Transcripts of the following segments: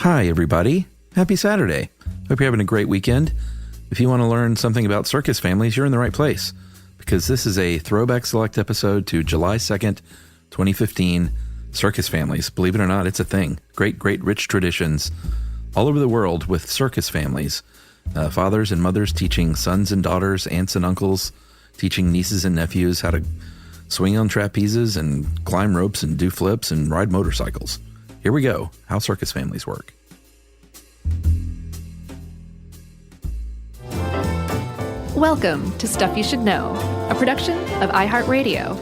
Hi, everybody. Happy Saturday. Hope you're having a great weekend. If you want to learn something about circus families, you're in the right place, because this is a throwback select episode to July 2nd, 2015, circus families. Believe it or not, it's a thing. Great, great, rich traditions all over the world with circus families. Fathers and mothers teaching sons and daughters, aunts and uncles, teaching nieces and nephews how to swing on trapezes and climb ropes and do flips and ride motorcycles. Here we go, how circus families work. Welcome to Stuff You Should Know, a production of iHeartRadio.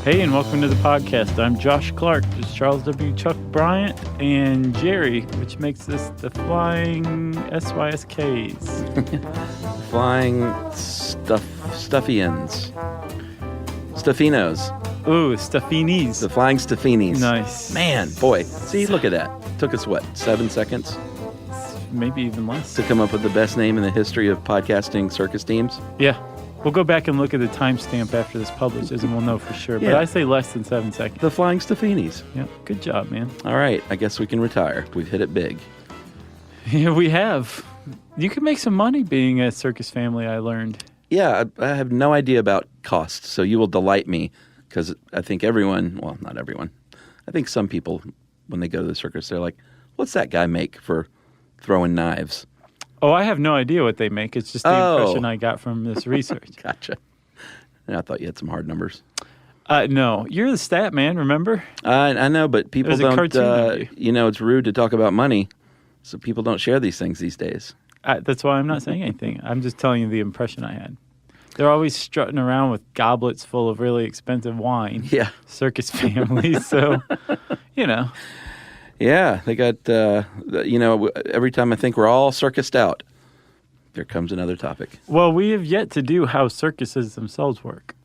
Hey, and welcome to the podcast. I'm Josh Clark. There's Charles W. Chuck Bryant and Jerry, which makes this the Flying SYSKs. Flying Stuffians. Stuffinos. Ooh, Stuffinis. The Flying Stuffinis. Nice. Man, boy. See, look at that. Took us, 7 seconds? Maybe even less. To come up with the best name in the history of podcasting circus teams? Yeah. We'll go back and look at the timestamp after this publishes, and we'll know for sure. But Yeah. I say less than 7 seconds. The Flying Stuffinis. Yeah, good job, man. All right, I guess we can retire. We've hit it big. Yeah, we have. You can make some money being a circus family, I learned. Yeah, I have no idea about costs, so you will delight me, because I think everyone, well, not everyone, I think some people, when they go to the circus, they're like, what's that guy make for throwing knives? Oh, I have no idea what they make. It's just the impression I got from this research. Gotcha. Yeah, I thought you had some hard numbers. No, you're the stat man, remember? I know, but people There's a cartoon of you. It's rude to talk about money, so people don't share these things these days. That's why I'm not saying anything. I'm just telling you the impression I had. They're always strutting around with goblets full of really expensive wine. Yeah. Circus families, so, you know. Yeah, they got, every time I think we're all circused out, there comes another topic. Well, we have yet to do how circuses themselves work.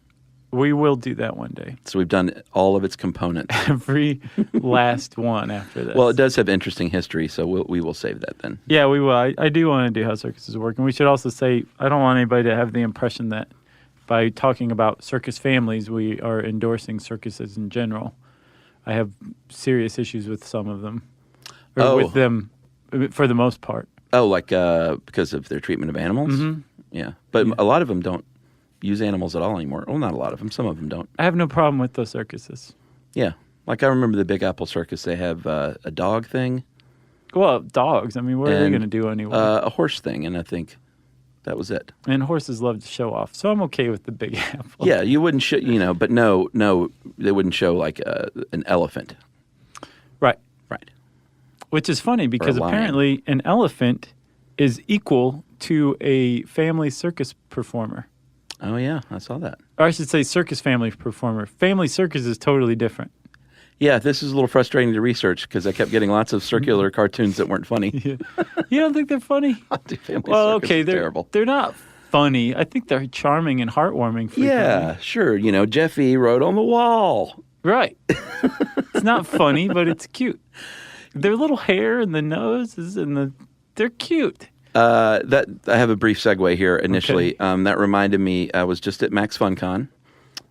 We will do that one day. So we've done all of its components. Every last one after this. Well, it does have interesting history, so we will save that then. Yeah, we will. I do want to do how circuses work. And we should also say, I don't want anybody to have the impression that by talking about circus families, we are endorsing circuses in general. I have serious issues with some of them. With them, for the most part. Oh, like because of their treatment of animals? Mm-hmm. Yeah. But a lot of them don't use animals at all anymore. Well, not a lot of them. Some of them don't. I have no problem with those circuses. Yeah. Like I remember the Big Apple Circus, they have a dog thing. Well, dogs. I mean, what are they going to do anyway? A horse thing, and I think that was it. And horses love to show off, so I'm okay with the Big Apple. Yeah, you wouldn't show, but no, they wouldn't show like an elephant. Right. Right. Which is funny because apparently an elephant is equal to a family circus performer. Oh, yeah, I saw that. Or I should say circus family performer. Family circus is totally different. Yeah, this is a little frustrating to research because I kept getting lots of circular cartoons that weren't funny. Yeah. You don't think they're funny? Family well, circus okay, is terrible. They're not funny. I think they're charming and heartwarming. Frequently. Yeah, sure. Jeffy wrote on the wall. Right. It's not funny, but it's cute. Their little hair and the noses and they're cute. That I have a brief segue here initially. Okay. That reminded me, I was just at Max FunCon,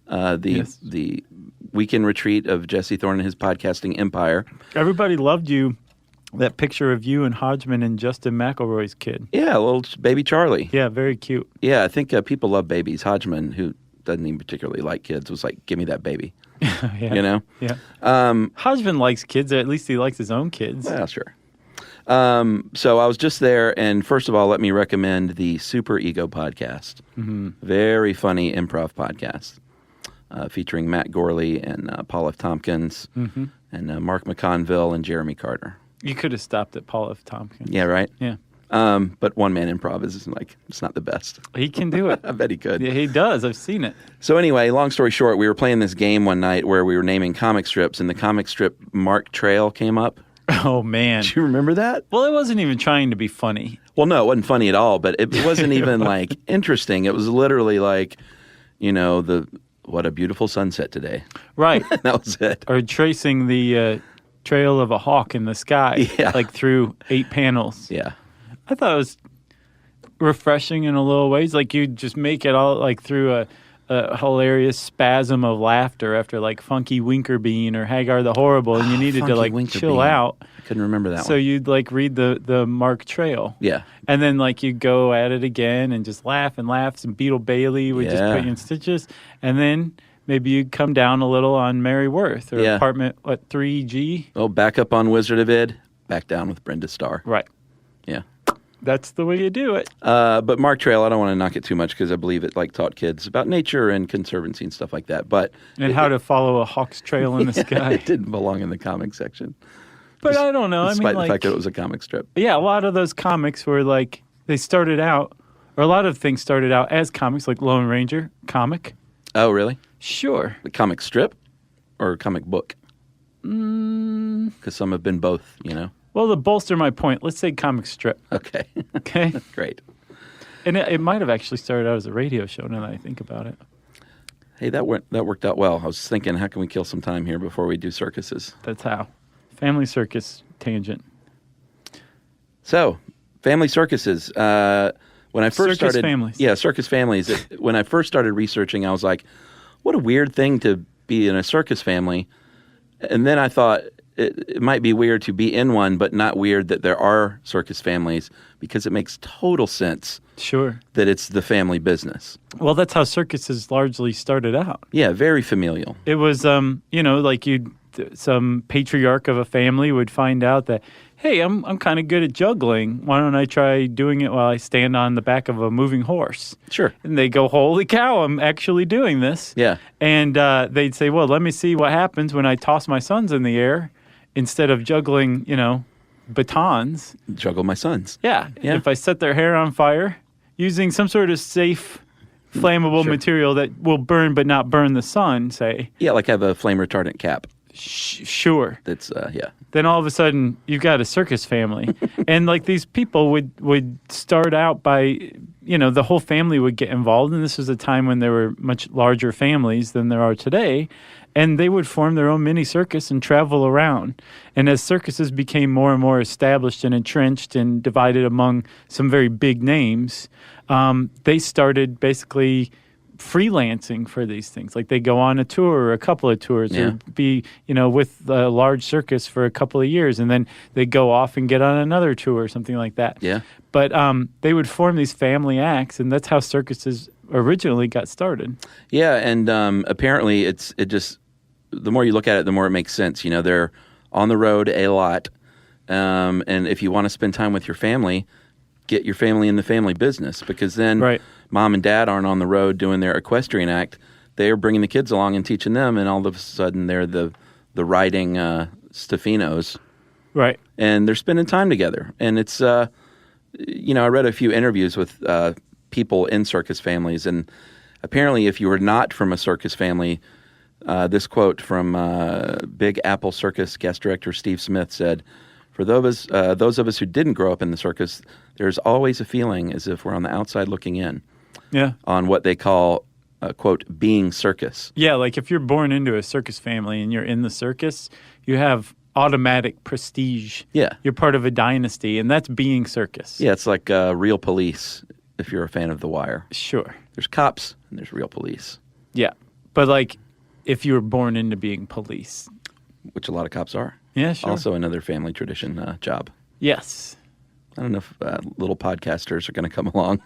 the weekend retreat of Jesse Thorne and his podcasting empire. Everybody loved you. That picture of you and Hodgman and Justin McElroy's kid. Yeah, little baby Charlie. Yeah, very cute. Yeah, I think people love babies. Hodgman, who doesn't even particularly like kids, was like, give me that baby. Yeah. Yeah. Hodgman likes kids, or at least he likes his own kids. Well, sure. So I was just there, and first of all, let me recommend the Super Ego podcast. Mm-hmm. Very funny improv podcast featuring Matt Gorley and Paul F. Tompkins and Mark McConville and Jeremy Carter. You could have stopped at Paul F. Tompkins. Yeah, right? Yeah. But one-man improv is it's not the best. He can do it. I bet he could. Yeah, he does. I've seen it. So anyway, long story short, we were playing this game one night where we were naming comic strips, and the comic strip Mark Trail came up. Oh, man. Do you remember that? Well, it wasn't even trying to be funny. Well, no, it wasn't funny at all, but it wasn't even interesting. It was literally what a beautiful sunset today. Right. That was it. Or tracing the trail of a hawk in the sky, through 8 panels. Yeah. I thought it was refreshing in a little ways. Like you just make it all through a hilarious spasm of laughter after like Funky Winkerbean or Hagar the Horrible, and you needed to like chill out. I couldn't remember that one. So you'd like read the Mark Trail. Yeah. And then like you'd go at it again and just laugh and laugh. Some Beetle Bailey would just put you in stitches. And then maybe you'd come down a little on Mary Worth or apartment, 3G? Oh, back up on Wizard of Id, back down with Brenda Starr. Right. Yeah. That's the way you do it. But Mark Trail, I don't want to knock it too much because I believe it like taught kids about nature and conservancy and stuff like that. But how to follow a hawk's trail in the sky. It didn't belong in the comic section. But I don't know. Despite the fact that it was a comic strip. Yeah, a lot of those comics were like, they started out, or a lot of things started out as comics, like Lone Ranger comic. Oh, really? Sure. The comic strip or comic book? Because some have been both, you know. Well, to bolster my point, let's say comic strip. Okay. Okay? Great. And it might have actually started out as a radio show now that I think about it. Hey, that worked out well. I was thinking, how can we kill some time here before we do circuses? That's how. Family circus tangent. So, family circuses. When I first started, families. Yeah, circus families. When I first started researching, I was like, what a weird thing to be in a circus family. And then I thought it might be weird to be in one, but not weird that there are circus families because it makes total sense. Sure. That it's the family business. Well, that's how circuses largely started out. Yeah, very familial. It was, like some patriarch of a family would find out that, hey, I'm kind of good at juggling. Why don't I try doing it while I stand on the back of a moving horse? Sure. And they go, holy cow, I'm actually doing this. Yeah. And they'd say, well, let me see what happens when I toss my sons in the air instead of juggling, batons. Juggle my sons. Yeah. If I set their hair on fire using some sort of safe, flammable material that will burn but not burn the sun, say. Yeah, like have a flame retardant cap. Sure. That's, Then all of a sudden, you've got a circus family. And, like, these people would start out by, the whole family would get involved. And this was a time when there were much larger families than there are today. And they would form their own mini circus and travel around. And as circuses became more and more established and entrenched and divided among some very big names, they started basically freelancing for these things. Like they go on a tour or a couple of tours or be, with a large circus for a couple of years. And then they go off and get on another tour or something like that. Yeah. But they would form these family acts, and that's how circuses originally got started. Yeah, and apparently it just, the more you look at it, the more it makes sense. They're on the road a lot. And if you want to spend time with your family, get your family in the family business, because then mom and dad aren't on the road doing their equestrian act. They are bringing the kids along and teaching them, and all of a sudden they're the riding Stefanos. Right. And they're spending time together. And it's, I read a few interviews with people in circus families, and apparently if you were not from a circus family, this quote from Big Apple Circus guest director Steve Smith said, "For those of us who didn't grow up in the circus, there's always a feeling as if we're on the outside looking in on what they call, quote, being circus." Yeah, like if you're born into a circus family and you're in the circus, you have automatic prestige. Yeah. You're part of a dynasty, and that's being circus. Yeah, it's like real police if you're a fan of The Wire. Sure. There's cops and there's real police. Yeah, but like if you were born into being police. Which a lot of cops are. Yeah, sure. Also another family tradition job. Yes. I don't know if little podcasters are going to come along.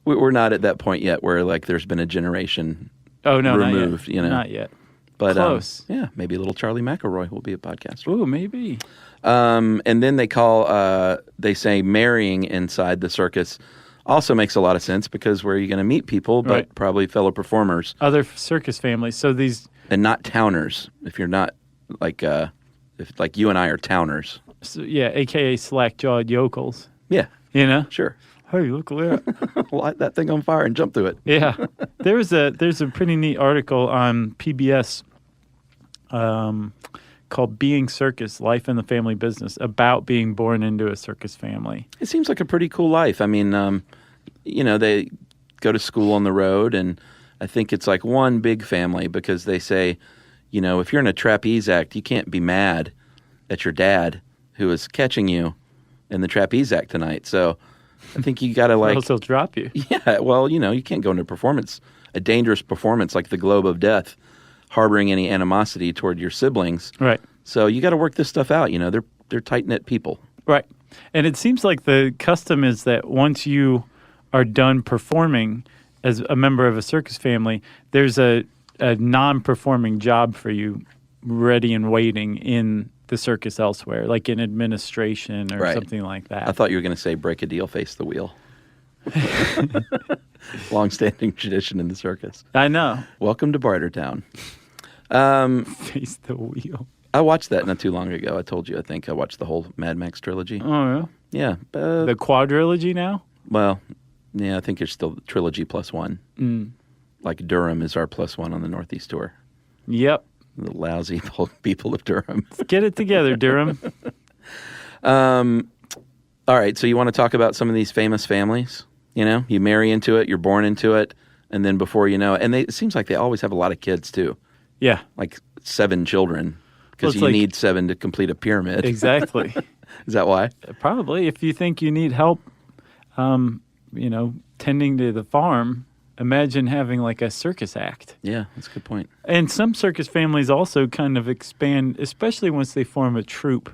We're not at that point yet where like there's been a generation removed. Not yet. Not yet. But close. Maybe little Charlie McElroy will be a podcaster. Ooh, maybe. And then they say marrying inside the circus also makes a lot of sense, because where are you going to meet people, but probably fellow performers. Other circus families. So these... And not towners. If you're not like, if like you and I are towners. So, yeah, a.k.a. slack-jawed yokels. Yeah. Sure. Sure. Hey, look at that. Light that thing on fire and jump through it. Yeah. There's a pretty neat article on PBS called Being Circus, Life in the Family Business, about being born into a circus family. It seems like a pretty cool life. I mean, they go to school on the road, and I think it's like one big family, because they say, if you're in a trapeze act, you can't be mad at your dad who is catching you in the trapeze act tonight. So I think you got to like... Else he'll drop you. Yeah, well, you can't go into performance a dangerous performance like the Globe of Death, harboring any animosity toward your siblings. Right. So you got to work this stuff out. They're tight-knit people. Right. And it seems like the custom is that once you are done performing as a member of a circus family, there's a non-performing job for you ready and waiting in the circus elsewhere, like in administration or something like that. I thought you were going to say break a deal, face the wheel. Long-standing tradition in the circus. I know. Welcome to Bartertown. Face the wheel. I watched that not too long ago. I told you, I think I watched the whole Mad Max trilogy. Oh, yeah? Yeah. The quadrilogy now? Well, yeah, I think it's still trilogy plus one. Like Durham is our plus one on the Northeast tour. Yep. The lousy people of Durham. Get it together, Durham. All right, so you want to talk about some of these famous families? You marry into it, you're born into it, and then before you know it, and it seems like they always have a lot of kids too. Yeah. Like 7 children, because you need 7 to complete a pyramid. Exactly. Is that why? Probably. If you think you need help, tending to the farm, imagine having like a circus act. Yeah, that's a good point. And some circus families also kind of expand, especially once they form a troupe.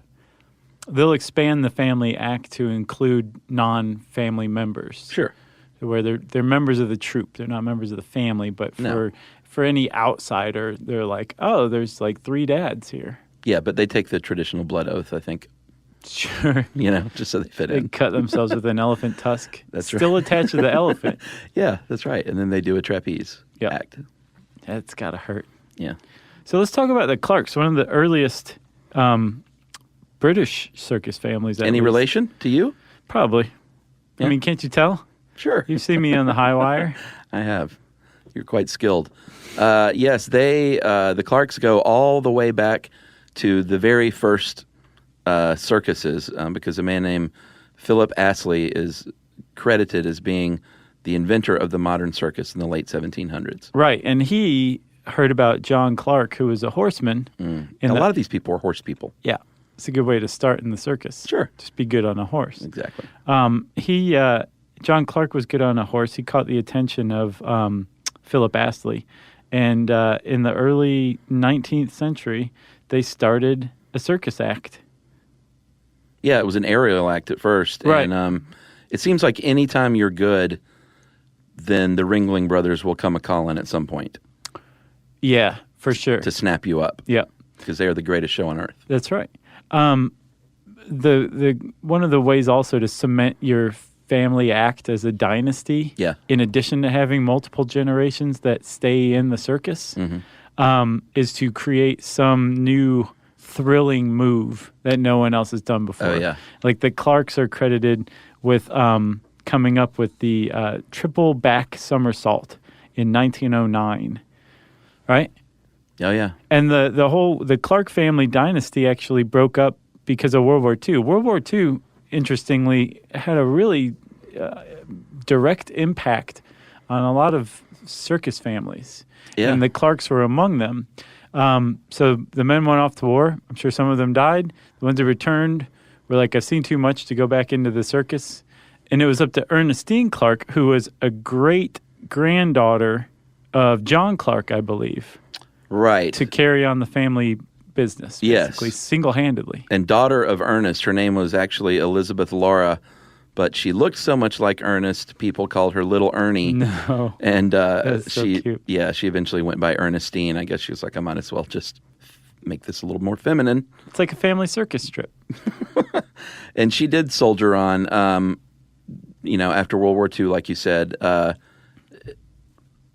They'll expand the family act to include non-family members. Sure. Where they're members of the troupe. They're not members of the family, but for any outsider, they're like, oh, there's like 3 dads here. Yeah, but they take the traditional blood oath, I think. Sure. Just so they fit They in. cut themselves with an elephant tusk. That's Still attached to the elephant. Yeah, that's right. And then they do a trapeze act. That's got to hurt. Yeah. So let's talk about the Clarks, one of the earliest British circus families. Any relation to you? Probably. Yeah. I mean, can't you tell? Sure. You've seen me on the high wire. I have. You're quite skilled. Yes, the Clarks go all the way back to the very first circuses because a man named Philip Astley is credited as being the inventor of the modern circus in the late 1700s. Right, and he heard about John Clark, who was a horseman. And a lot of these people were horse people. Yeah, it's a good way to start in the circus. Sure. Just be good on a horse. Exactly. John Clark was good on a horse. He caught the attention of Philip Astley. And in the early 19th century, they started a circus act. Yeah, it was an aerial act at first. Right. And it seems like anytime you're good, then the Ringling Brothers will come a-calling at some point. Yeah, for sure. To snap you up. Yeah. Because they are the greatest show on earth. That's right. The one of the ways also to cement your family act as a dynasty, in addition to having multiple generations that stay in the circus, is to create some new thrilling move that no one else has done before. Oh, yeah. Like the Clarks are credited with coming up with the triple back somersault in 1909, right? Oh, yeah. And the Clark family dynasty actually broke up because of World War II. World War II, interestingly, had a really direct impact on a lot of circus families. Yeah. And the Clarks were among them. So the men went off to war. I'm sure some of them died. The ones that returned were like, I've seen too much to go back into the circus. And it was up to Ernestine Clark, who was a great-granddaughter of John Clark, I believe. Right. To carry on the family business, basically, single-handedly. And daughter of Ernest, her name was actually Elizabeth Laura, but she looked so much like Ernest, people called her Little Ernie. No. And That's so cute. she eventually went by Ernestine. I guess she was like, I might as well just make this a little more feminine. It's like a family circus trip. And she did soldier on, after World War II, like you said.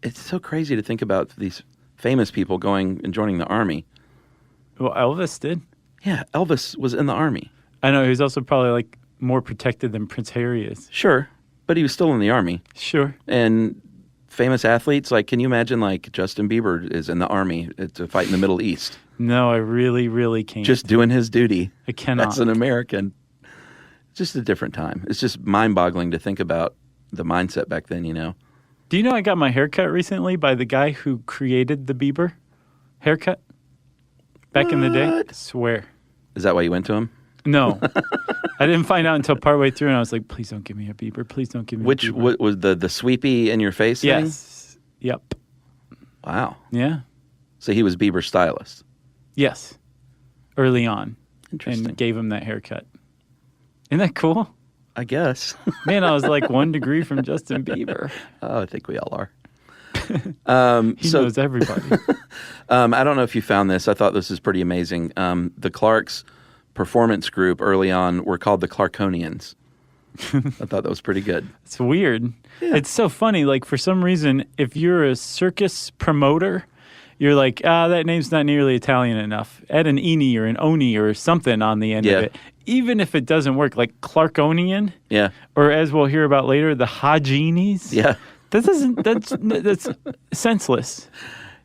It's so crazy to think about these famous people going and joining the army. Well, Elvis did. Yeah, Elvis was in the army. I know, he was also probably like more protected than Prince Harry is. Sure, but he was still in the army. Sure. And famous athletes, like, can you imagine, like, Justin Bieber is in the army to fight in the Middle East? No, I really, really can't. Just doing his duty. I cannot. That's an American. It's just a different time. It's just mind-boggling to think about the mindset back then, Do you know I got my hair cut recently by the guy who created the Bieber haircut? Back in the day? I swear. Is that why you went to him? No. I didn't find out until partway through, and I was like, please don't give me a Bieber. Please don't give me a Bieber. Which was the sweepy in your face thing? Yes. Yep. Wow. Yeah. So he was Bieber's stylist. Yes. Early on. Interesting. And gave him that haircut. Isn't that cool? I guess. Man, I was like 1 degree from Justin Bieber. Oh, I think we all are. He knows everybody. I don't know if you found this. I thought this is pretty amazing. The Clarks performance group early on were called the Clarkonians. I thought that was pretty good. It's weird. Yeah. It's so funny. Like, for some reason, if you're a circus promoter, you're like, that name's not nearly Italian enough. Add an Eni or an Oni or something on the end of it. Even if it doesn't work, like Clarkonian. Yeah. Or as we'll hear about later, the Haginis. Yeah. That's senseless.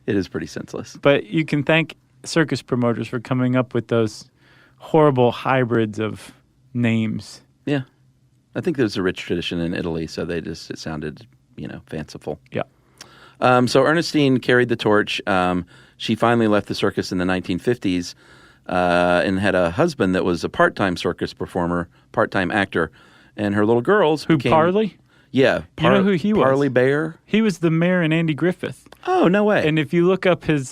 It is pretty senseless. But you can thank circus promoters for coming up with those horrible hybrids of names. Yeah. I think there's a rich tradition in Italy, so it sounded, fanciful. Yeah. So Ernestine carried the torch. She finally left the circus in the 1950s and had a husband that was a part-time circus performer, part-time actor. And her little girls became... Parley? Yeah. You know who he was? Parley Bear? He was the mayor in Andy Griffith. Oh, no way. And if you look up his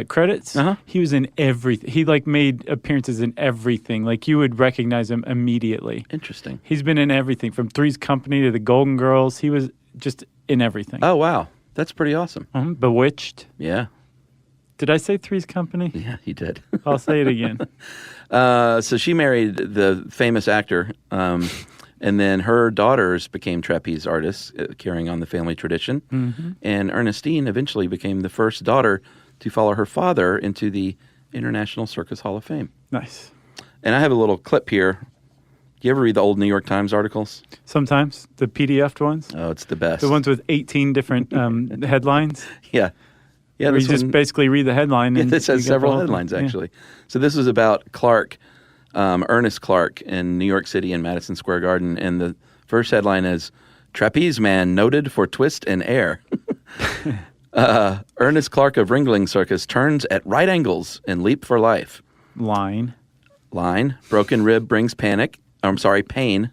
credits, he was in everything. He made appearances in everything. Like, you would recognize him immediately. Interesting. He's been in everything, from Three's Company to the Golden Girls. He was just in everything. Oh, wow. That's pretty awesome. Bewitched. Yeah. Did I say Three's Company? Yeah, you did. I'll say it again. So she married the famous actor, and then her daughters became trapeze artists, carrying on the family tradition. Mm-hmm. And Ernestine eventually became the first daughter to follow her father into the International Circus Hall of Fame. Nice. And I have a little clip here. Do you ever read the old New York Times articles? Sometimes. The PDF'd ones? Oh, it's the best. The ones with 18 different headlines? Yeah. Yeah, where you just basically read the headline. And this has several headlines, actually. Yeah. So this was about Clark, Ernest Clark in New York City in Madison Square Garden. And the first headline is, Trapeze Man Noted for Twist and Air. Ernest Clark of Ringling Circus turns at right angles in Leap for Life. Line. Broken rib brings pain. Line.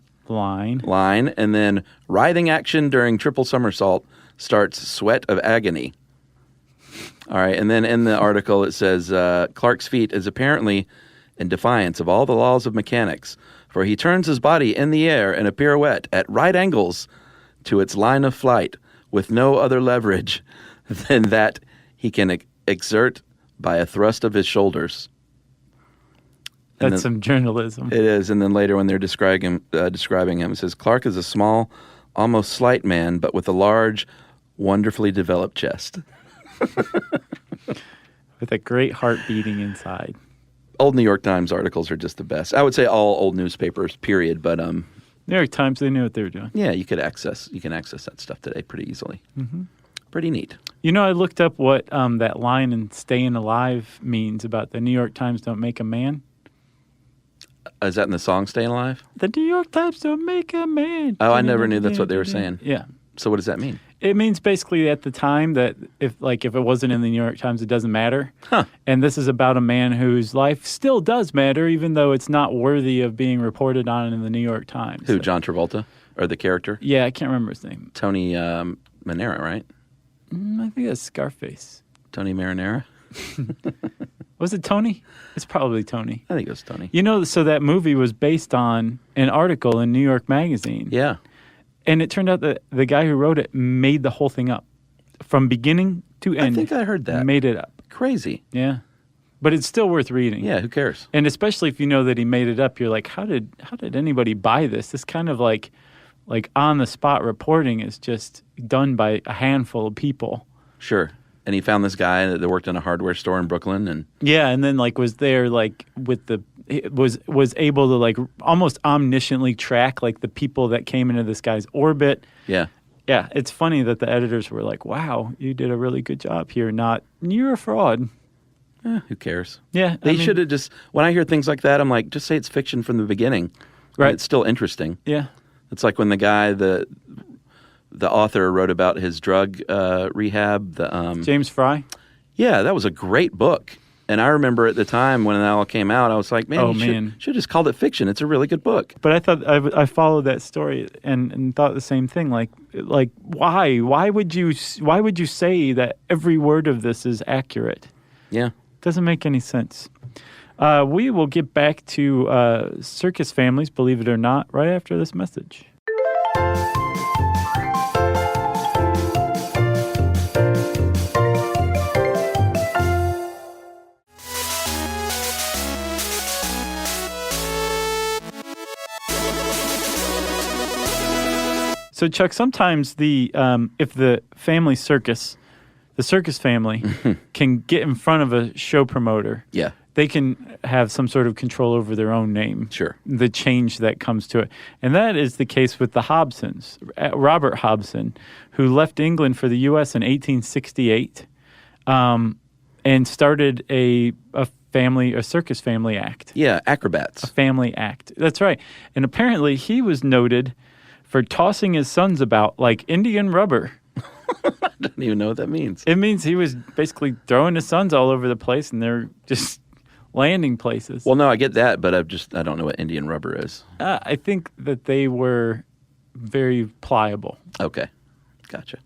And then writhing action during triple somersault starts sweat of agony. All right. And then in the article it says, Clark's feat is apparently in defiance of all the laws of mechanics, for he turns his body in the air in a pirouette at right angles to its line of flight with no other leverage than that he can exert by a thrust of his shoulders. That's some journalism. It is. And then later when they're describing him, it says, Clark is a small, almost slight man, but with a large, wonderfully developed chest. With a great heart beating inside. Old New York Times articles are just the best. I would say all old newspapers, period. But New York Times, they knew what they were doing. Yeah, you can access that stuff today pretty easily. Mm-hmm. Pretty neat. I looked up what that line in Staying Alive means about the New York Times don't make a man. Is that in the song Staying Alive? The New York Times don't make a man. Oh, I never knew that's what they were saying. Yeah. So what does that mean? It means basically at the time that if it wasn't in the New York Times, it doesn't matter. Huh. And this is about a man whose life still does matter, even though it's not worthy of being reported on in the New York Times. Who, John Travolta? Or the character? Yeah, I can't remember his name. Tony Manera, right? I think that's Scarface. Tony Marinara? Was it Tony? It's probably Tony. I think it was Tony. So that movie was based on an article in New York Magazine. Yeah. And it turned out that the guy who wrote it made the whole thing up. From beginning to end. I think I heard that. Made it up. Crazy. Yeah. But it's still worth reading. Yeah, who cares? And especially if you know that he made it up, you're like, how did anybody buy this? This kind of like on-the-spot reporting is just done by a handful of people. Sure. And he found this guy that worked in a hardware store in Brooklyn, and then was there was able to almost omnisciently track the people that came into this guy's orbit. Yeah. Yeah, it's funny that the editors were like, "Wow, you did a really good job here." Not, "You're a fraud." Who cares? Yeah. They should have just, when I hear things like that, I'm like, just say it's fiction from the beginning. Right. It's still interesting. Yeah. It's like when the guy, the author wrote about his drug rehab. James Fry? Yeah, that was a great book. And I remember at the time when it all came out, I was like, man, should have just called it fiction. It's a really good book. But I thought I followed that story and thought the same thing. Like why? Why would you say that every word of this is accurate? Yeah. Doesn't make any sense. We will get back to circus families, believe it or not, right after this message. So, Chuck, sometimes if the family circus, the circus family, can get in front of a show promoter, yeah, they can have some sort of control over their own name. Sure. The change that comes to it. And that is the case with the Hobsons. Robert Hobson, who left England for the U.S. in 1868 and started a circus family act. Yeah, acrobats. A family act. That's right. And apparently he was noted for tossing his sons about like Indian rubber. I don't even know what that means. It means he was basically throwing his sons all over the place, and they're just landing places. Well, no, I get that, but I don't know what Indian rubber is. I think that they were very pliable. Okay, gotcha.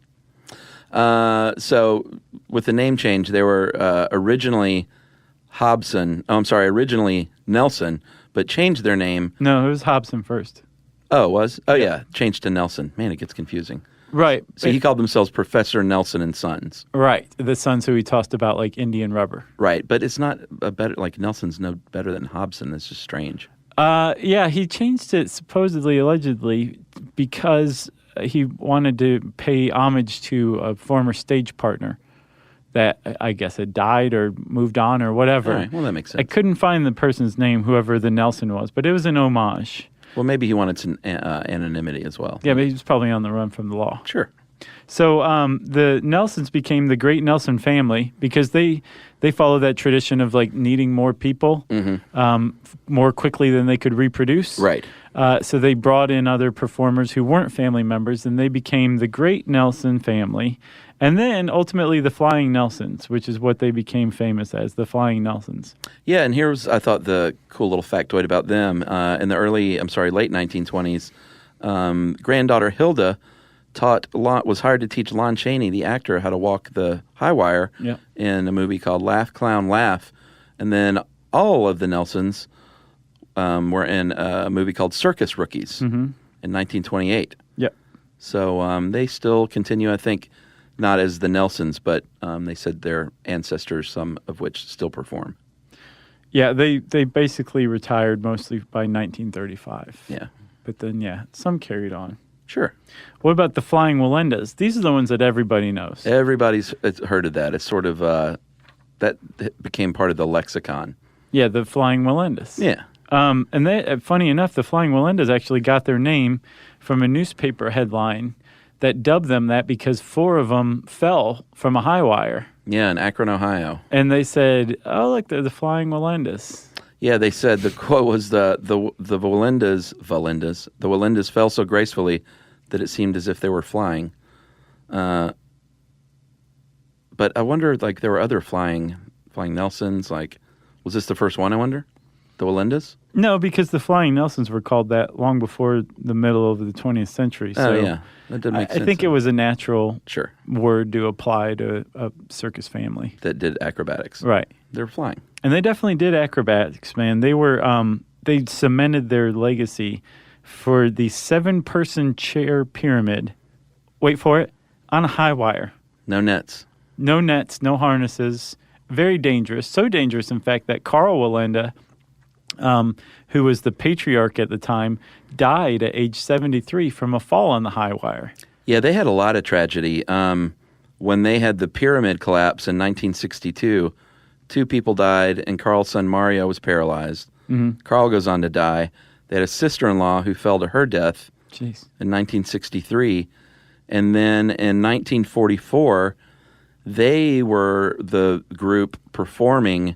So with the name change, they were originally Nelson, but changed their name. No, it was Hobson first. Oh, it was? Oh, yeah. Changed to Nelson. Man, it gets confusing. Right. So he called themselves Professor Nelson and Sons. Right. The sons who he tossed about like Indian rubber. Right. But it's not like Nelson's no better than Hobson. It's just strange. Yeah, he changed it supposedly, allegedly, because he wanted to pay homage to a former stage partner that I guess had died or moved on or whatever. All right. Well, that makes sense. I couldn't find the person's name, whoever the Nelson was, but it was an homage. Well, maybe he wanted some anonymity as well. Yeah, but he was probably on the run from the law. Sure. So the Nelsons became the Great Nelson family because they followed that tradition of like needing more people more quickly than they could reproduce. Right. So they brought in other performers who weren't family members, and they became the Great Nelson family. And then ultimately the Flying Nelsons, which is what they became famous as, the Flying Nelsons. Yeah, and here's, I thought, the cool little factoid about them. In the late 1920s, granddaughter Hilda was hired to teach Lon Chaney, the actor, how to walk the high wire in a movie called Laugh, Clown, Laugh. And then all of the Nelsons were in a movie called Circus Rookies in 1928. Yep. So they still continue, I think, not as the Nelsons, but they said their ancestors, some of which still perform. Yeah, they basically retired mostly by 1935. Yeah. But then, some carried on. Sure. What about the Flying Wallendas? These are the ones that everybody knows. Everybody's heard of that. It's sort of, that became part of the lexicon. Yeah, the Flying Wallendas. Yeah. And they, funny enough, the Flying Wallendas actually got their name from a newspaper headline that dubbed them that because 4 of them fell from a high wire. Yeah, in Akron, Ohio. And they said, "Oh, look, they're the Flying Wallendas." Yeah, they said the quote was the Wallendas fell so gracefully that it seemed as if they were flying. But I wonder, like, there were other flying Nelsons. Like, was this the first one? I wonder, the Wallendas. No, because the Flying Nelsons were called that long before the middle of the 20th century. So yeah, that did make sense. I think it was a natural sure word to apply to a circus family that did acrobatics. Right, they were flying, and they definitely did acrobatics. Man, they were they cemented their legacy for the 7-person chair pyramid. Wait for it, on a high wire. No nets, no harnesses. Very dangerous. So dangerous, in fact, that Carl Wallenda, who was the patriarch at the time, died at age 73 from a fall on the high wire. Yeah, they had a lot of tragedy. When they had the pyramid collapse in 1962, 2 people died, and Carl's son Mario was paralyzed. Mm-hmm. Carl goes on to die. They had a sister-in-law who fell to her death in 1963. And then in 1944, they were the group performing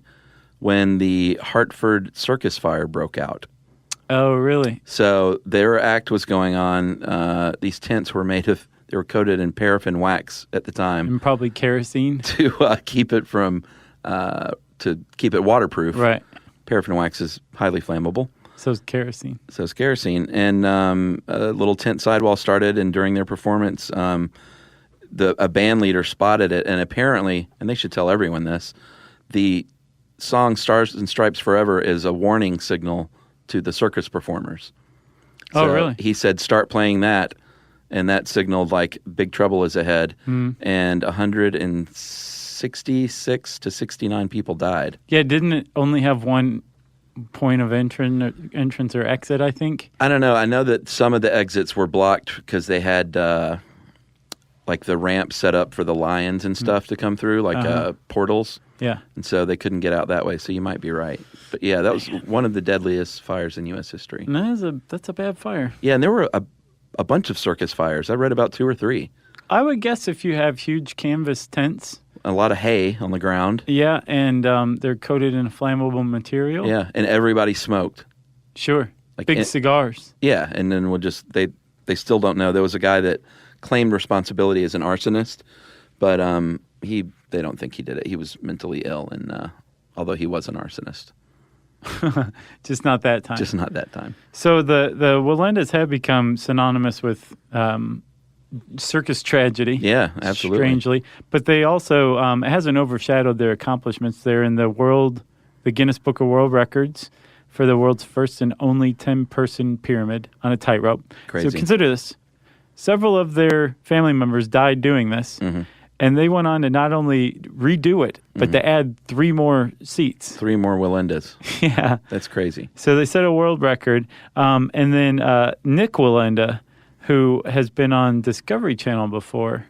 when the Hartford Circus fire broke out. Oh, really? So their act was going on. These tents were they were coated in paraffin wax at the time. And probably kerosene. To keep it from to keep it waterproof. Right. Paraffin wax is highly flammable. So is kerosene. And a little tent sidewall started, and during their performance, a band leader spotted it, and apparently, and they should tell everyone this, the song Stars and Stripes Forever is a warning signal to the circus performers. Oh, really? He said, start playing that, and that signaled like big trouble is ahead, and 166 to 69 people died. Yeah, didn't it only have one point of entrance or exit, I think? I don't know. I know that some of the exits were blocked because they had like the ramp set up for the lions and stuff to come through, like portals. Yeah. And so they couldn't get out that way, so you might be right. But yeah, that was one of the deadliest fires in U.S. history. No, that's a bad fire. Yeah, and there were a bunch of circus fires. I read about 2 or 3. I would guess if you have huge canvas tents. A lot of hay on the ground. Yeah, and they're coated in a flammable material. Yeah, and everybody smoked. Sure. Like Big cigars. Yeah, and then they still don't know. There was a guy that claimed responsibility as an arsonist, but they don't think he did it. He was mentally ill, and although he was an arsonist. Just not that time. Just not that time. So the Wallendas have become synonymous with circus tragedy. Yeah, absolutely. Strangely. But they also, it hasn't overshadowed their accomplishments. They're in the Guinness Book of World Records for the world's first and only 10-person pyramid on a tightrope. Crazy. So consider this. Several of their family members died doing this. Mm-hmm. And they went on to not only redo it, but to add 3 more seats. 3 more Wallendas. Yeah. That's crazy. So they set a world record. And then Nick Wallenda, who has been on Discovery Channel before,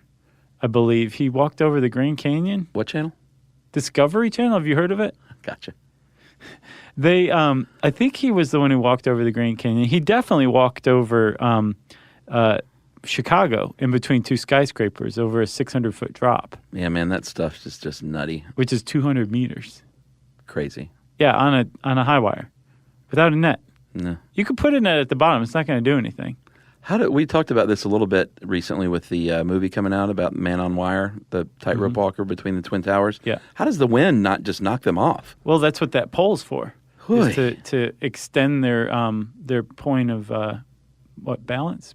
I believe. He walked over the Grand Canyon. What channel? Discovery Channel. Have you heard of it? Gotcha. They, I think he was the one who walked over the Grand Canyon. He definitely walked over Chicago in between 2 skyscrapers over a 600-foot drop. Yeah, man, that stuff is just nutty. Which is 200 meters. Crazy. Yeah, on a high wire, without a net. No. You could put a net at the bottom. It's not going to do anything. We talked about this a little bit recently with the movie coming out about Man on Wire, the tightrope walker between the Twin Towers. Yeah. How does the wind not just knock them off? Well, that's what that pole's for. Is to extend their point of balance.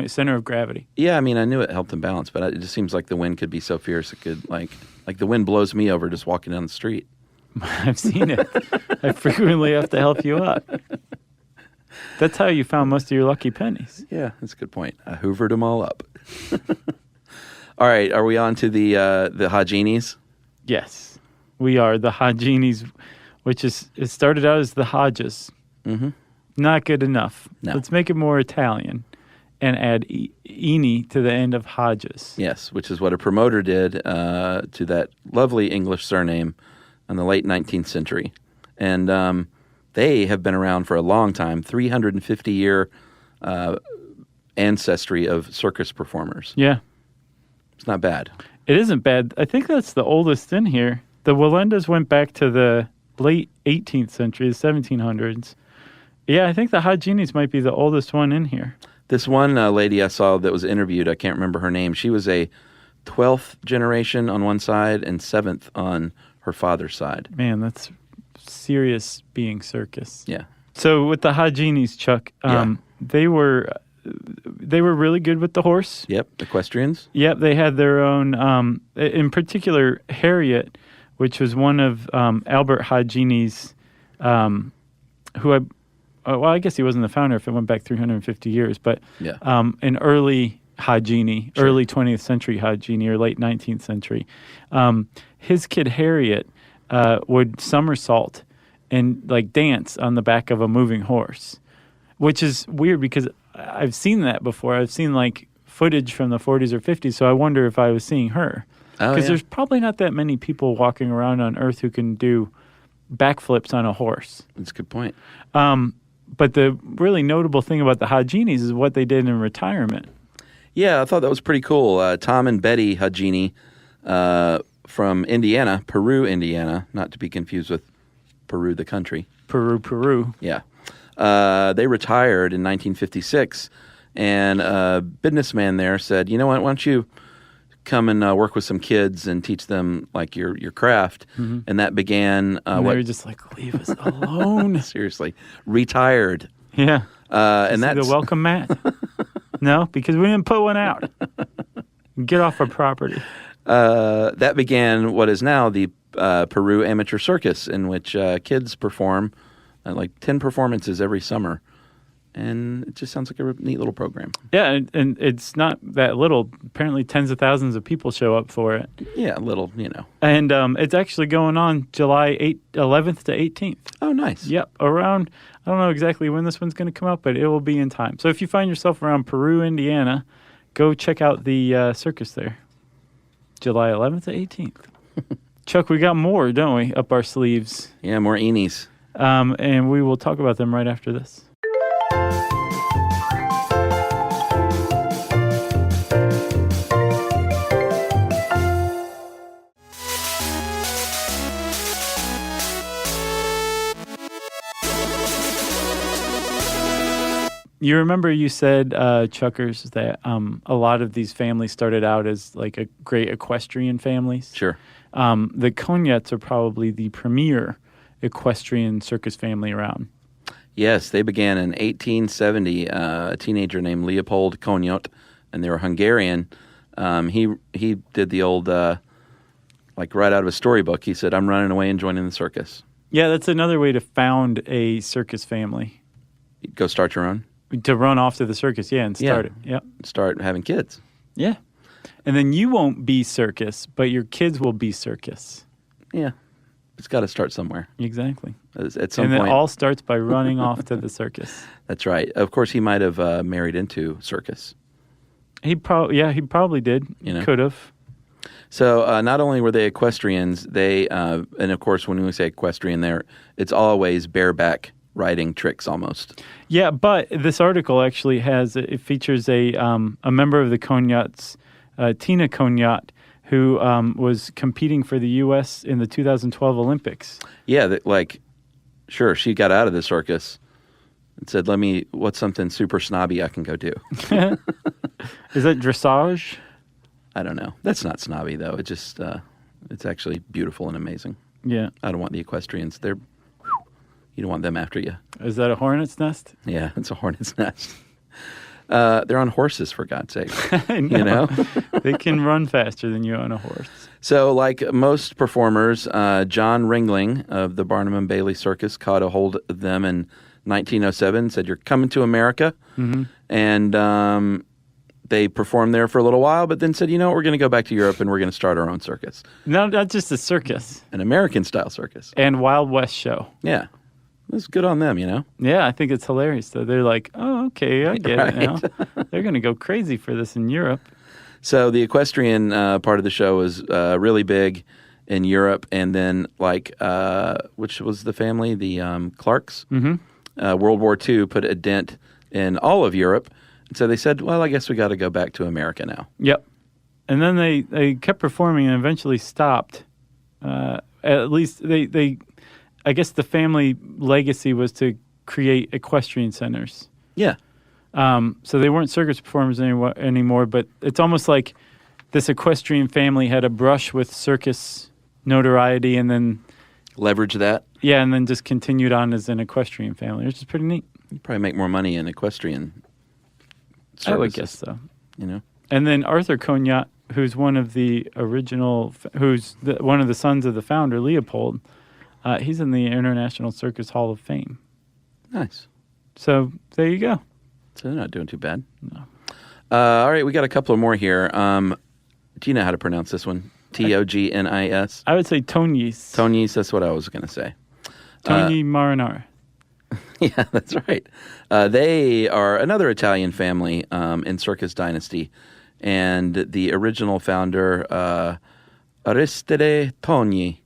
Center of gravity. Yeah, I mean, I knew it helped them balance, but it just seems like the wind could be so fierce it could, like the wind blows me over just walking down the street. I've seen it. I frequently have to help you up. That's how you found most of your lucky pennies. Yeah, that's a good point. I hoovered them all up. All right, are we on to the Hajinis? Yes, we are. The Hajinis, which it started out as the Hodges. Mm-hmm. Not good enough. No. Let's make it more Italian. And add "ini" to the end of Hodges. Yes, which is what a promoter did to that lovely English surname in the late 19th century. And they have been around for a long time, 350-year ancestry of circus performers. Yeah. It's not bad. It isn't bad. I think that's the oldest in here. The Wallendas went back to the late 18th century, the 1700s. Yeah, I think the Hajinis might be the oldest one in here. This one lady I saw that was interviewed, I can't remember her name. She was a 12th generation on one side and 7th on her father's side. Man, that's serious being circus. Yeah. So with the Hajinis, Chuck, they were really good with the horse. Yep, equestrians. Yep, they had their own, in particular, Harriet, which was one of Albert Hajini's, I guess he wasn't the founder if it went back 350 years, but an early Hajini, early 20th century Hajini or late 19th century. His kid Harriet would somersault and like dance on the back of a moving horse, which is weird because I've seen that before. I've seen like footage from the 40s or 50s, so I wonder if I was seeing her. Because there's probably not that many people walking around on Earth who can do backflips on a horse. That's a good point. But the really notable thing about the Hajinis is what they did in retirement. Yeah, I thought that was pretty cool. Tom and Betty Hajini from Indiana, Peru, Indiana, not to be confused with Peru, the country. Peru. Yeah. They retired in 1956, and a businessman there said, you know what, why don't you come and work with some kids and teach them like your craft. And that began and they were just like, leave us alone. Seriously, retired. Yeah. And that's the welcome mat. No, because we didn't put one out. Get off our property. That began what is now the Peru Amateur Circus, in which kids perform like 10 performances every summer. And it just sounds like a neat little program. Yeah, and it's not that little. Apparently tens of thousands of people show up for it. Yeah, a little, you know. And it's actually going on July 11th to 18th. Oh, nice. Yep, around, I don't know exactly when this one's going to come out, but it will be in time. So if you find yourself around Peru, Indiana, go check out the circus there. July 11th to 18th. Chuck, we got more, don't we, up our sleeves? Yeah, more eenies. And we will talk about them right after this. You remember you said, Chuckers, that a lot of these families started out as like a great equestrian families? Sure. The Cognacs are probably the premier equestrian circus family around. Yes, they began in 1870. A teenager named Leopold Konyot, and they were Hungarian. He did the old, like right out of a storybook. He said, "I'm running away and joining the circus." Yeah, that's another way to found a circus family. Go start your own. To run off to the circus, and start it. Yep. Start having kids. Yeah. And then you won't be circus, but your kids will be circus. Yeah. It's got to start somewhere. Exactly. At some point. And point. it all starts by running off to the circus. That's right. Of course, he might have married into circus. He probably did. You know? Could have. So not only were they equestrians, they and of course when we say equestrian, there it's always bareback riding tricks almost. Yeah, but this article actually features a member of the Cognacs, Tina Cognat, who was competing for the U.S. in the 2012 Olympics. Yeah, sure, she got out of the circus and said, what's something super snobby I can go do? Is that dressage? I don't know. That's not snobby, though. It just, it's actually beautiful and amazing. Yeah. I don't want the equestrians. You don't want them after you. Is that a hornet's nest? Yeah, it's a hornet's nest. They're on horses, for God's sake. You know? They can run faster than you on a horse. So, like most performers, John Ringling of the Barnum and Bailey Circus caught a hold of them in 1907, said, "You're coming to America." Mm-hmm. And they performed there for a little while, but then said, we're going to go back to Europe and we're going to start our own circus. No, not just a circus. An American-style circus. And Wild West show. Yeah. It's good on them, Yeah, I think it's hilarious. So they're like, oh, okay, I get it now. They're going to go crazy for this in Europe. So the equestrian part of the show was really big in Europe. And then, which was the family? The Clarks. Mm-hmm. World War II put a dent in all of Europe. And so they said, well, I guess we got to go back to America now. Yep. And then they kept performing and eventually stopped. At least I guess the family legacy was to create equestrian centers. Yeah. So they weren't circus performers anymore, but it's almost like this equestrian family had a brush with circus notoriety and then... leverage that? Yeah, and then just continued on as an equestrian family, which is pretty neat. You'd probably make more money in equestrian services. I would guess so. And then Arthur Cognat, who's one of the original... one of the sons of the founder, Leopold... he's in the International Circus Hall of Fame. Nice. So there you go. So they're not doing too bad. No. All right, we got a couple of more here. Do you know how to pronounce this one? Tognis? I would say Tonyis. Tonyis, that's what I was going to say. Tony Marinara. Yeah, that's right. They are another Italian family in Circus Dynasty. And the original founder, Aristide Togni,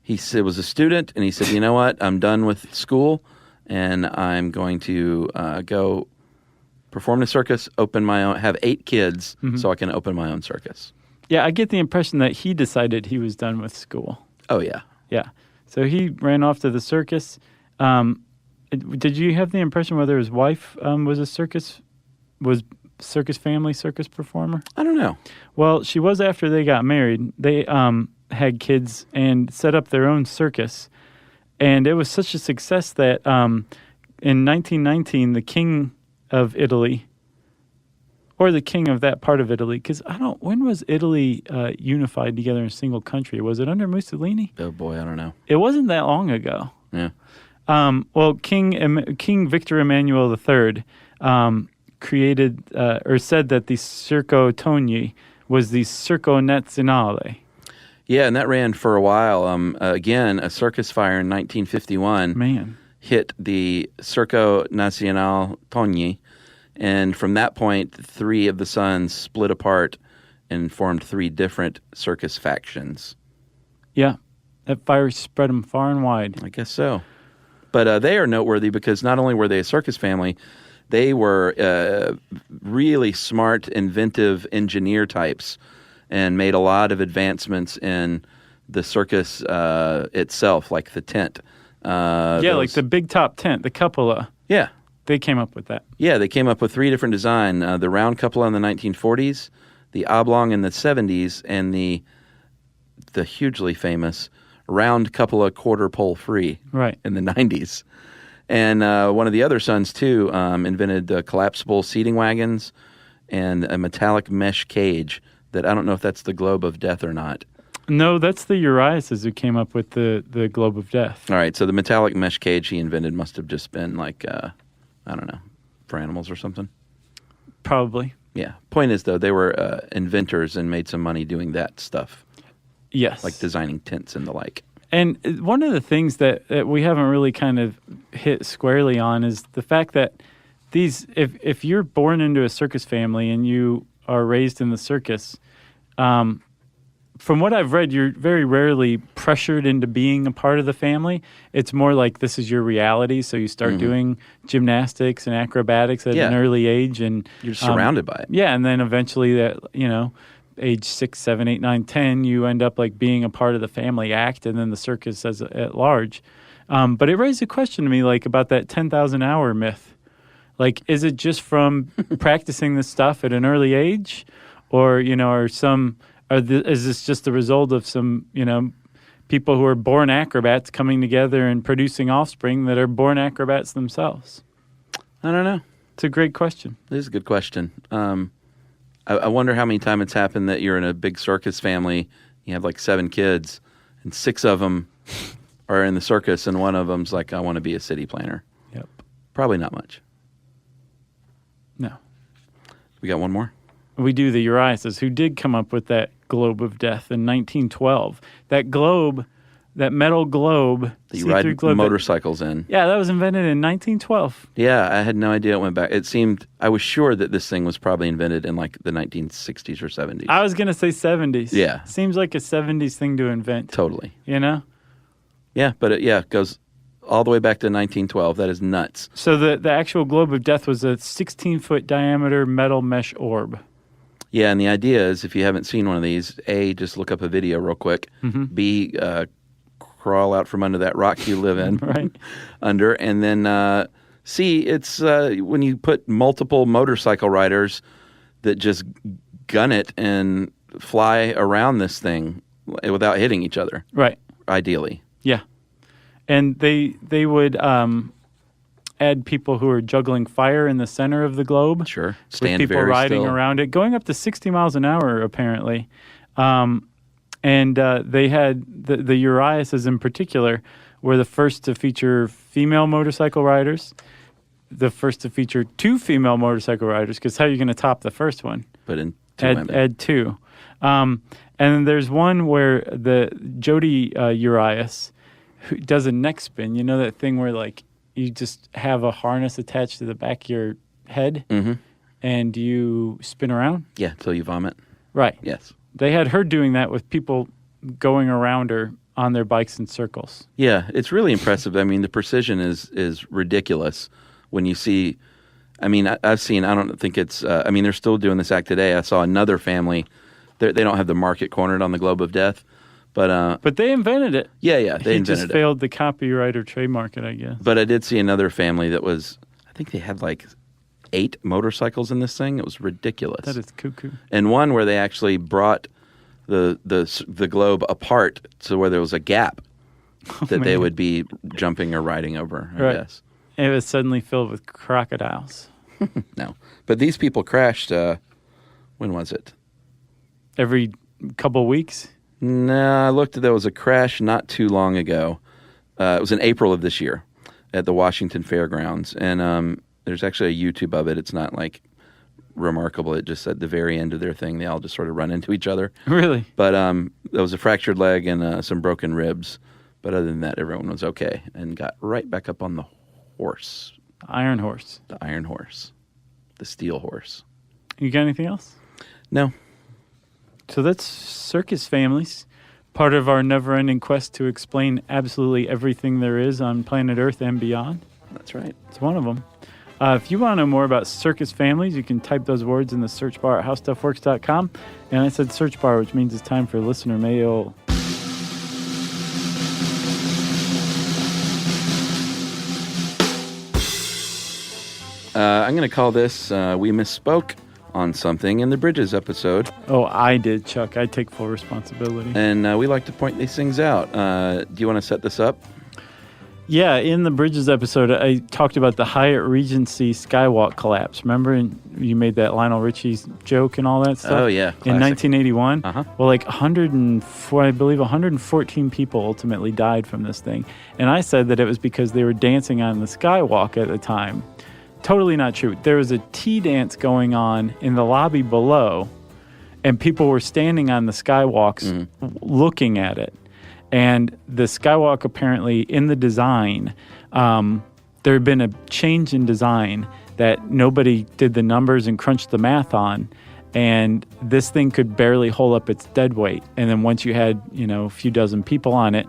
he was a student, and he said, you know what, I'm done with school, and I'm going to go perform in a circus, open my own, have 8 kids, so I can open my own circus. Yeah, I get the impression that he decided he was done with school. Oh, yeah. Yeah. So he ran off to the circus. Did you have the impression whether his wife was Circus family, circus performer? I don't know. Well, she was after they got married. They had kids and set up their own circus. And it was such a success that in 1919, the king of Italy, or the king of that part of Italy, because when was Italy unified together in a single country? Was it under Mussolini? Oh, boy, I don't know. It wasn't that long ago. Yeah. Well, King Victor Emmanuel III created or said that the Circo Togni was the Circo Nazionale. Yeah, and that ran for a while. Again, a circus fire in 1951 hit the Circo Nazionale Togni, and from that point, 3 of the sons split apart and formed 3 different circus factions. Yeah, that fire spread them far and wide. I guess so. But they are noteworthy because not only were they a circus family, they were really smart, inventive engineer types and made a lot of advancements in the circus itself, like the tent. Like the big top tent, the cupola. Yeah. They came up with that. Yeah, they came up with 3 different designs. The round cupola in the 1940s, the oblong in the 70s, and the hugely famous round cupola quarter pole free in the 90s. And one of the other sons, too, invented the collapsible seating wagons and a metallic mesh cage that I don't know if that's the Globe of Death or not. No, that's the Uriases who came up with the Globe of Death. All right, so the metallic mesh cage he invented must have just been like, I don't know, for animals or something? Probably. Yeah. Point is, though, they were inventors and made some money doing that stuff. Yes. Like designing tents and the like. And one of the things that we haven't really kind of hit squarely on is the fact that if you're born into a circus family and you are raised in the circus, from what I've read, you're very rarely pressured into being a part of the family. It's more like this is your reality, so you start doing gymnastics and acrobatics at an early age. And you're surrounded by it. Yeah, and then eventually age 6, 7, 8, 9, 10, you end up like being a part of the family act and then the circus at large. But it raised a question to me like about that 10,000 hour myth. Like, is it just from practicing this stuff at an early age? Or, is this just the result of some, people who are born acrobats coming together and producing offspring that are born acrobats themselves? I don't know. It's a great question. It is a good question. I wonder how many times it's happened that you're in a big circus family, you have like 7 kids, and 6 of them are in the circus, and one of them's like, I want to be a city planner. Yep. Probably not much. No. We got one more? We do, the Uriases, who did come up with that Globe of Death in 1912. That globe, that metal globe. That you ride motorcycles in. Yeah, that was invented in 1912. Yeah, I had no idea it went back. I was sure that this thing was probably invented in like the 1960s or 70s. I was going to say 70s. Yeah. Seems like a 70s thing to invent. Totally. Yeah, but it goes all the way back to 1912. That is nuts. So the actual Globe of Death was a 16-foot diameter metal mesh orb. Yeah, and the idea is if you haven't seen one of these, A, just look up a video real quick. B, crawl out from under that rock you live in. Right. Under. And then C, it's when you put multiple motorcycle riders that just gun it and fly around this thing without hitting each other. Right. Ideally. Yeah. And they would add people who are juggling fire in the center of the globe. Sure. Stand with people riding around it, going up to 60 miles an hour, apparently. And they had the Uriases in particular were the first to feature female motorcycle riders, the first to feature 2 female motorcycle riders, because how are you going to top the first one? But in 2 women. Add 2. And then there's one where the Jody Urias who does a neck spin. You know that thing where like you just have a harness attached to the back of your head and you spin around? Yeah, until you vomit. Right. Yes. They had her doing that with people going around her on their bikes in circles. Yeah, it's really impressive. I mean, the precision is ridiculous when you see. I mean, I've seen. I don't think it's. I mean, they're still doing this act today. I saw another family. They don't have the market cornered on the Globe of Death, but they invented it. Yeah, they invented it. He just failed the copyright or trademark it, I guess. But I did see another family that was. I think they had like 8 motorcycles in this thing. It was ridiculous. That is cuckoo. And one where they actually brought the globe apart to where there was a gap that they would be jumping or riding over, I guess. It was suddenly filled with crocodiles. No. But these people crashed, when was it? Every couple weeks? No, I looked. There was a crash not too long ago. It was in April of this year at the Washington Fairgrounds. And there's actually a YouTube of it. It's not like remarkable. It just at the very end of their thing, they all just sort of run into each other. Really? But there was a fractured leg and some broken ribs. But other than that, everyone was okay and got right back up on the horse. Iron horse. The iron horse. The steel horse. You got anything else? No. So that's Circus Families, part of our never-ending quest to explain absolutely everything there is on planet Earth and beyond. That's right. It's one of them. If you want to know more about Circus Families, you can type those words in the search bar at howstuffworks.com. And I said search bar, which means it's time for listener mail. I'm going to call this We Misspoke on Something in the Bridges episode. Oh, I did, Chuck. I take full responsibility. And we like to point these things out. Do you want to set this up? Yeah, in the Bridges episode, I talked about the Hyatt Regency Skywalk collapse. Remember, you made that Lionel Richie's joke and all that stuff? Oh, yeah. In 1981? Uh-huh. Well, like 114 people ultimately died from this thing. And I said that it was because they were dancing on the Skywalk at the time. Totally not true. There was a tea dance going on in the lobby below, and people were standing on the skywalks looking at it. And the skywalk, apparently, in the design, there had been a change in design that nobody did the numbers and crunched the math on, and this thing could barely hold up its dead weight. And then once you had, a few dozen people on it,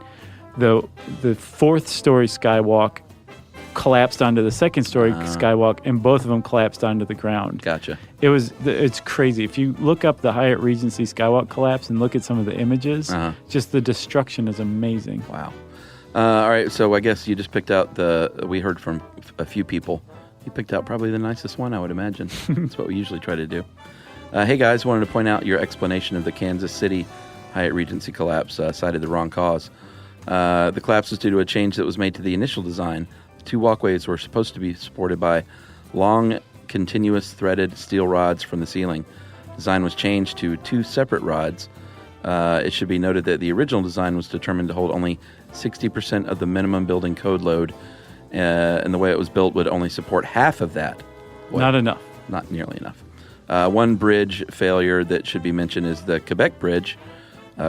the fourth-story skywalk collapsed onto the second-story skywalk, and both of them collapsed onto the ground. Gotcha. It's crazy. If you look up the Hyatt Regency skywalk collapse and look at some of the images, just the destruction is amazing. Wow. All right, so I guess you just picked out we heard from a few people. You picked out probably the nicest one, I would imagine. That's what we usually try to do. Hey, guys, wanted to point out your explanation of the Kansas City Hyatt Regency collapse cited the wrong cause. The collapse was due to a change that was made to the initial design. 2 walkways were supposed to be supported by long, continuous threaded steel rods from the ceiling. Design was changed to 2 separate rods. It should be noted that the original design was determined to hold only 60% of the minimum building code load, and the way it was built would only support half of that. Not enough. Not nearly enough. One bridge failure that should be mentioned is the Quebec Bridge,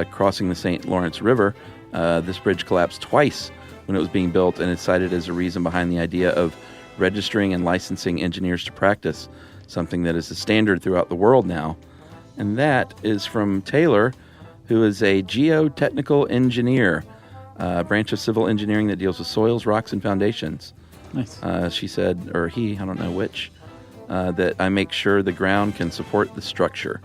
crossing the St. Lawrence River. This bridge collapsed twice when it was being built, and it's cited as a reason behind the idea of registering and licensing engineers to practice, something that is a standard throughout the world now. And that is from Taylor, who is a geotechnical engineer, a branch of civil engineering that deals with soils, rocks, and foundations. Nice. She said, or he, I don't know which, that I make sure the ground can support the structure.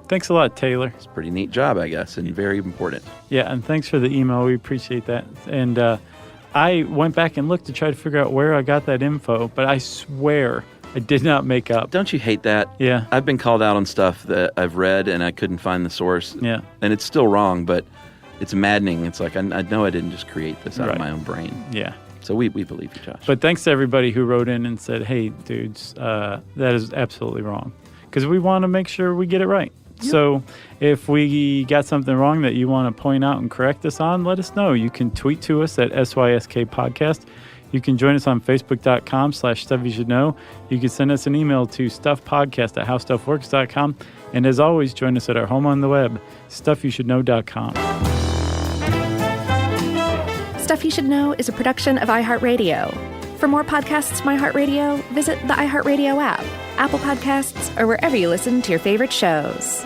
Thanks a lot, Taylor. It's a pretty neat job, I guess, and very important. Yeah, and thanks for the email. We appreciate that. And I went back and looked to try to figure out where I got that info, but I swear I did not make up. Don't you hate that? Yeah. I've been called out on stuff that I've read, and I couldn't find the source. Yeah. And it's still wrong, but it's maddening. It's like, I know I didn't just create this out of my own brain. Yeah. So we believe you, Josh. But thanks to everybody who wrote in and said, hey, dudes, that is absolutely wrong. Because we want to make sure we get it right. Yep. So if we got something wrong that you want to point out and correct us on, let us know. You can tweet to us at SYSK Podcast. You can join us on Facebook.com/StuffYouShouldKnow. You can send us an email to StuffPodcast @HowStuffWorks.com. And as always, join us at our home on the web, StuffYouShouldKnow.com. Stuff You Should Know is a production of iHeartRadio. For more podcasts from iHeartRadio, visit the iHeartRadio app, Apple Podcasts, or wherever you listen to your favorite shows.